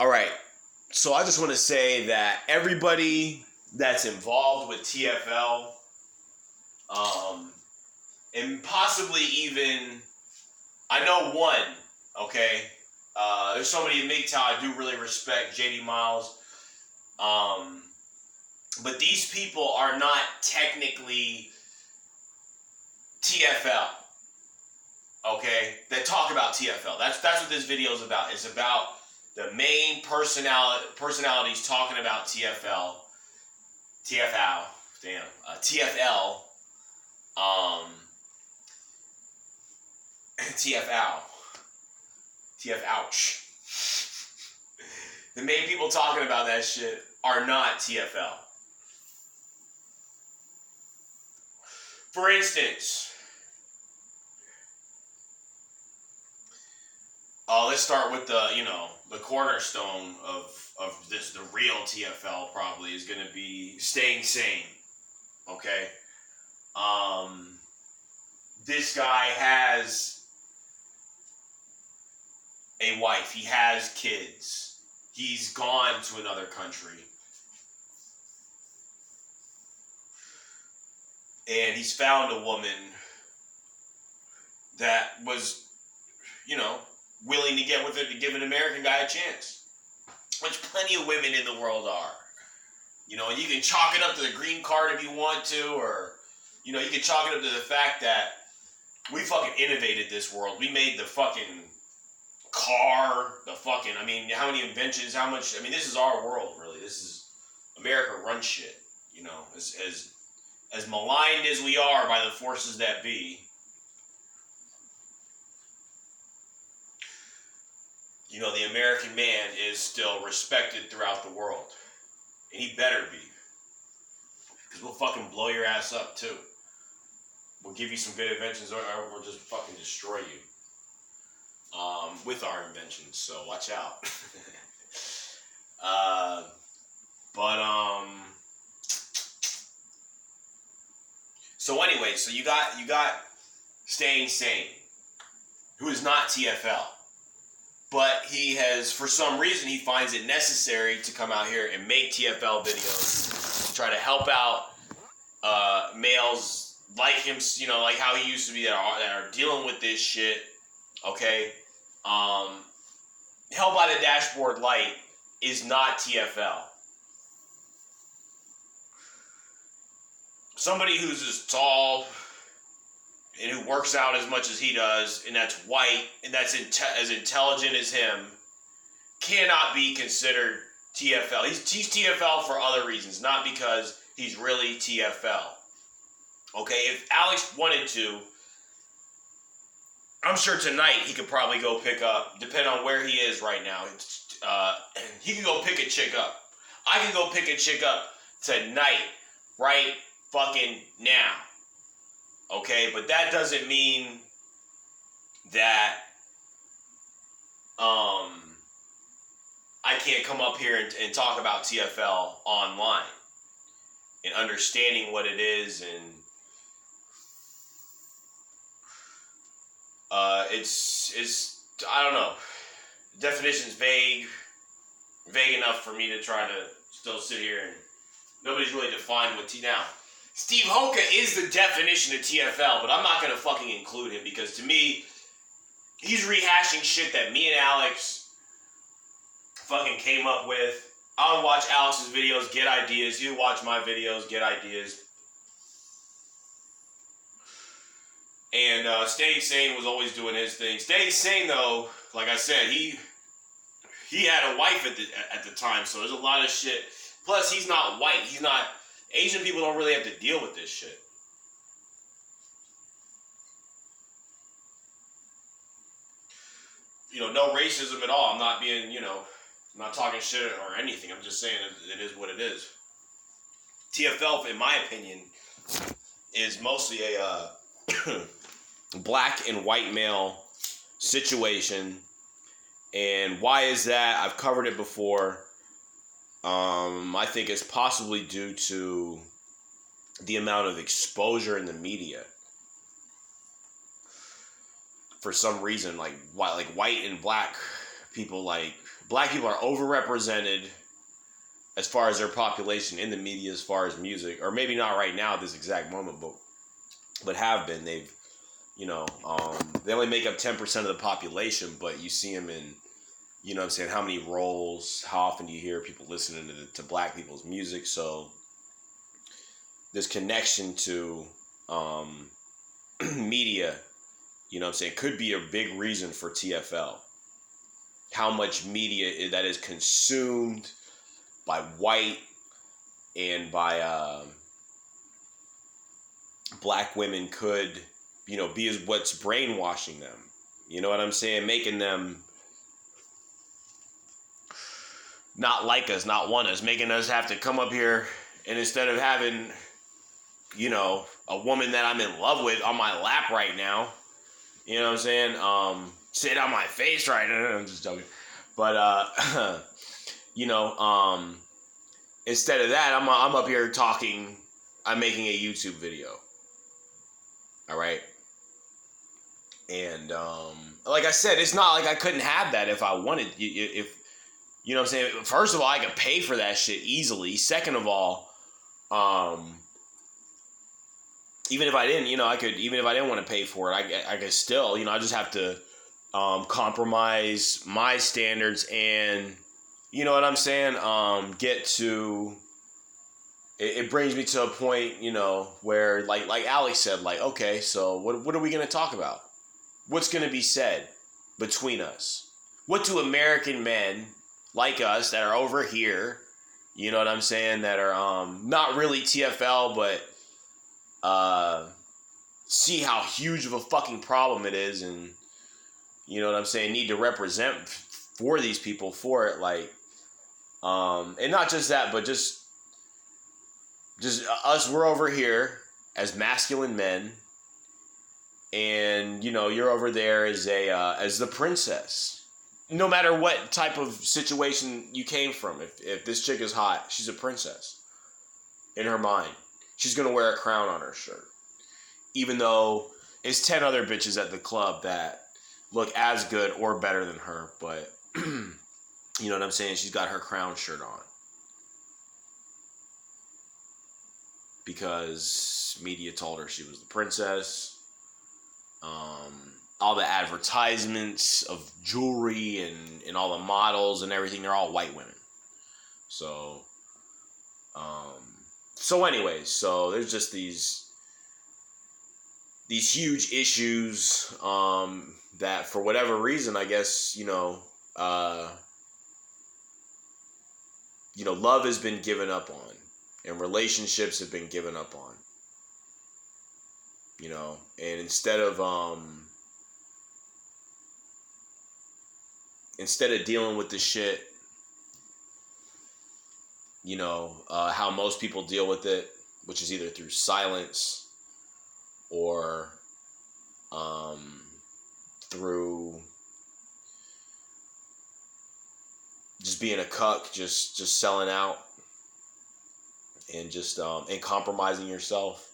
All right. So I just want to say that everybody that's involved with TFL, and possibly even, I know one, okay? There's somebody in MGTOW I do really respect, JD Miles. But these people are not technically TFL, okay? That talk about TFL. That's what this video is about. It's about the main personalities talking about TFL, TFL, TFouch. The main people talking about that shit are not TFL. For instance, let's start with the cornerstone of this. The real TFL probably is going to be staying sane. Okay. This guy has a wife. He has kids. He's gone to another country. And he's found a woman that was, willing to get with her to give an American guy a chance. Which plenty of women in the world are. You can chalk it up to the green card if you want to, or, you can chalk it up to the fact that we fucking innovated this world. We made the fucking car, how many inventions, this is our world, really. This is, America runs shit, as maligned as we are by the forces that be. The American man is still respected throughout the world. And he better be. Because we'll fucking blow your ass up, too. We'll give you some good inventions, or we'll just fucking destroy you. With our inventions, so watch out. So anyway, so you got Staying Sane, who is not TFL. But he has, for some reason, he finds it necessary to come out here and make TFL videos to try to help out males like him, like how he used to be that are dealing with this shit, okay? Hell by the Dashboard Light is not TFL. Somebody who's as tall and who works out as much as he does, and that's white, and that's as intelligent as him, cannot be considered TFL. He's TFL for other reasons, not because he's really TFL. Okay, if Alex wanted to, I'm sure tonight he could probably go pick up, depending on where he is right now, he could go pick a chick up. I could go pick a chick up tonight, right fucking now. Okay, but that doesn't mean that I can't come up here and talk about TFL online and understanding what it is, and it's I don't know. The definition's vague enough for me to try to still sit here, and nobody's really defined what now. Steve Hoka is the definition of TFL, but I'm not going to fucking include him because to me, he's rehashing shit that me and Alex fucking came up with. I'll watch Alex's videos, get ideas. You watch my videos, get ideas. And Staying Sane was always doing his thing. Staying Sane, though, like I said, he had a wife at the time, so there's a lot of shit. Plus, he's not white. He's not... Asian people don't really have to deal with this shit. No racism at all. I'm not being, I'm not talking shit or anything. I'm just saying it is what it is. TFL, in my opinion, is mostly a black and white male situation. And why is that? I've covered it before. I think it's possibly due to the amount of exposure in the media. For some reason, like white and black people black people are overrepresented as far as their population in the media, as far as music, or maybe not right now at this exact moment, but have been. They've, they only make up 10% of the population, but you see them in, you know what I'm saying, how many roles, how often do you hear people listening to black people's music? So this connection to media, you know what I'm saying, could be a big reason for TFL. How much media that is consumed by white and by black women could, be as what's brainwashing them. You know what I'm saying? Making them not like us, not want us, making us have to come up here and instead of having, a woman that I'm in love with on my lap right now, you know what I'm saying? Sit on my face right now. I'm just joking. But, instead of that, I'm up here talking, I'm making a YouTube video. All right. And, like I said, it's not like I couldn't have that if I wanted, if, you know what I'm saying? First of all, I could pay for that shit easily. Second of all, even if I didn't, even if I didn't want to pay for it, I could still, I just have to compromise my standards and, you know what I'm saying, get to, it brings me to a point, where like Alex said, okay, so what are we going to talk about? What's going to be said between us? What do American men like us that are over here, you know what I'm saying, that are not really TFL, but see how huge of a fucking problem it is, and you know what I'm saying, need to represent for these people for it, and not just that, but just us, we're over here as masculine men, and you're over there as as the princess. No matter what type of situation you came from, if this chick is hot, she's a princess in her mind. She's going to wear a crown on her shirt. Even though it's 10 other bitches at the club that look as good or better than her. But, you know what I'm saying? She's got her crown shirt on. Because media told her she was the princess. All the advertisements of jewelry and all the models and everything, they're all white women. So, anyways, so there's just these huge issues, that for whatever reason, I guess, love has been given up on, and relationships have been given up on, and instead of dealing with the shit, how most people deal with it, which is either through silence or through just being a cuck, just selling out and just and compromising yourself.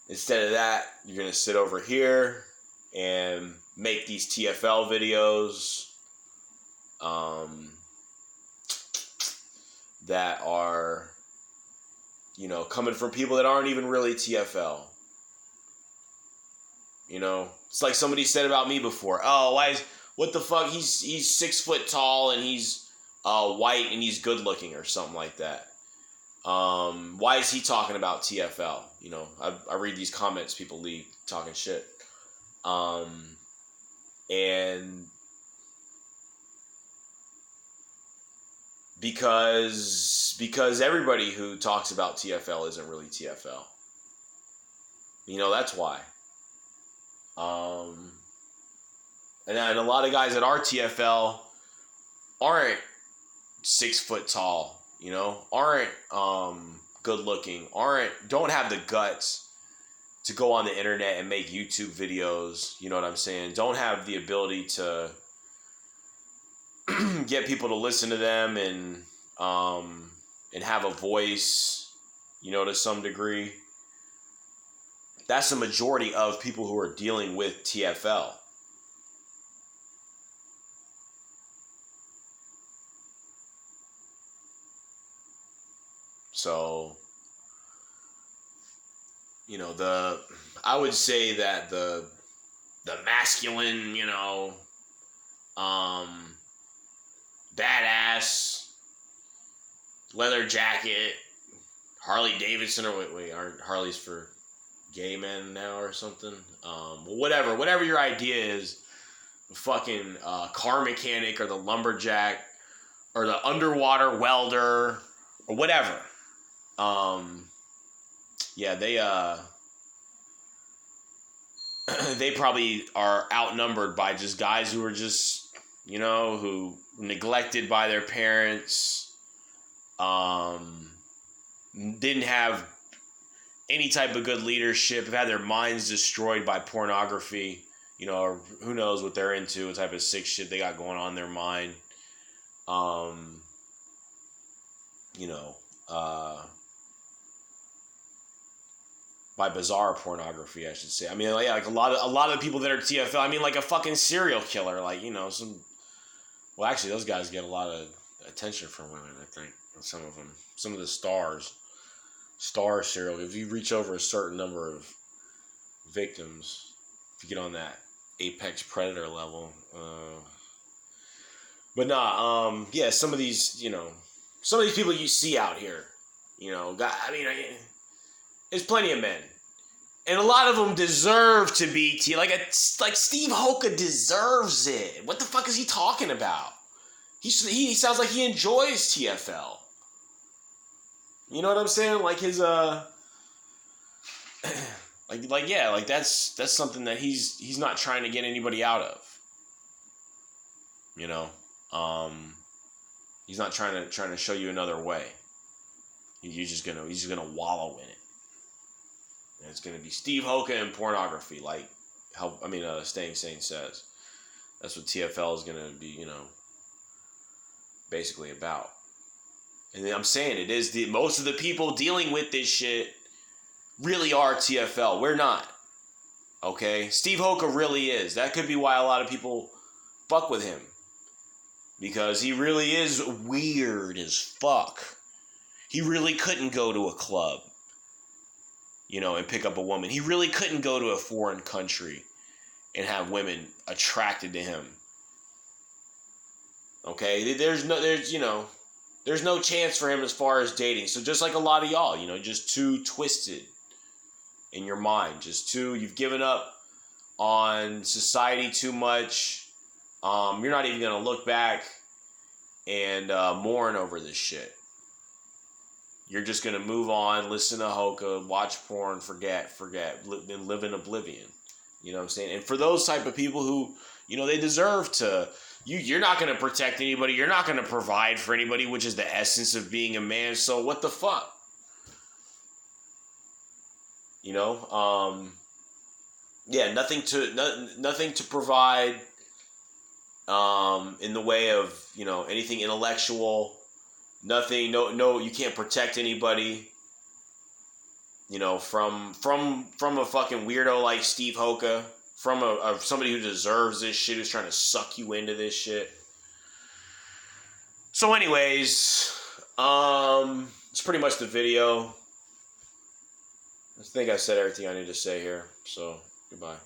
Instead of that, you're going to sit over here and make these TFL videos that are, coming from people that aren't even really TFL. It's like somebody said about me before. Oh, what the fuck? He's 6 foot tall and he's white and he's good looking or something like that. Why is he talking about TFL? I read these comments people leave talking shit. And because everybody who talks about TFL isn't really TFL. That's why. And a lot of guys that are TFL aren't 6 foot tall, aren't good looking, don't have the guts to go on the internet and make YouTube videos, you know what I'm saying? Don't have the ability to get people to listen to them and have a voice, to some degree. That's the majority of people who are dealing with TFL. So, you know, I would say that the masculine, you know, badass leather jacket, Harley Davidson, or wait, aren't Harleys for gay men now or something? Whatever your idea is, the fucking car mechanic or the lumberjack or the underwater welder or whatever. Yeah, they probably are outnumbered by just guys who are just, you know, who neglected by their parents, didn't have any type of good leadership, have had their minds destroyed by pornography, you know, or who knows what they're into, what type of sick shit they got going on in their mind. You know, by bizarre pornography, I should say. I mean, like a lot of the people that are TFL. I mean, like a fucking serial killer, like, you know, some. Well, actually, those guys get a lot of attention from women. I think some of them, some of the star serial. If you reach over a certain number of victims, if you get on that apex predator level, but nah, yeah, some of these, you know, some of these people you see out here, you know, I mean, there's plenty of men. And a lot of them deserve to be like Steve Hoka deserves it. What the fuck is he talking about? He sounds like he enjoys TFL. You know what I'm saying? Like his like that's something that he's not trying to get anybody out of. You know, he's not trying to show you another way. He's just gonna wallow in it. And it's going to be Steve Hoka and pornography, like Staying Sane says. That's what TFL is going to be, you know, basically about. And I'm saying it is most of the people dealing with this shit really are TFL. We're not. Okay? Steve Hoka really is. That could be why a lot of people fuck with him. Because he really is weird as fuck. He really couldn't go to a club, you know, and pick up a woman. He really couldn't go to a foreign country and have women attracted to him. Okay? There's no chance for him as far as dating. So just like a lot of y'all, you know, just too twisted in your mind. You've given up on society too much. You're not even going to look back and mourn over this shit. You're just going to move on, listen to Hoka, watch porn, forget, and live in oblivion. You know what I'm saying? And for those type of people who, you know, they deserve to, you're not going to protect anybody. You're not going to provide for anybody, which is the essence of being a man. So what the fuck? You know? Yeah, nothing to provide in the way of, you know, anything intellectual. Nothing, no, you can't protect anybody, you know, from a fucking weirdo like Steve Hoka, from somebody who deserves this shit, who's trying to suck you into this shit. So anyways, it's pretty much the video. I think I said everything I need to say here, so goodbye.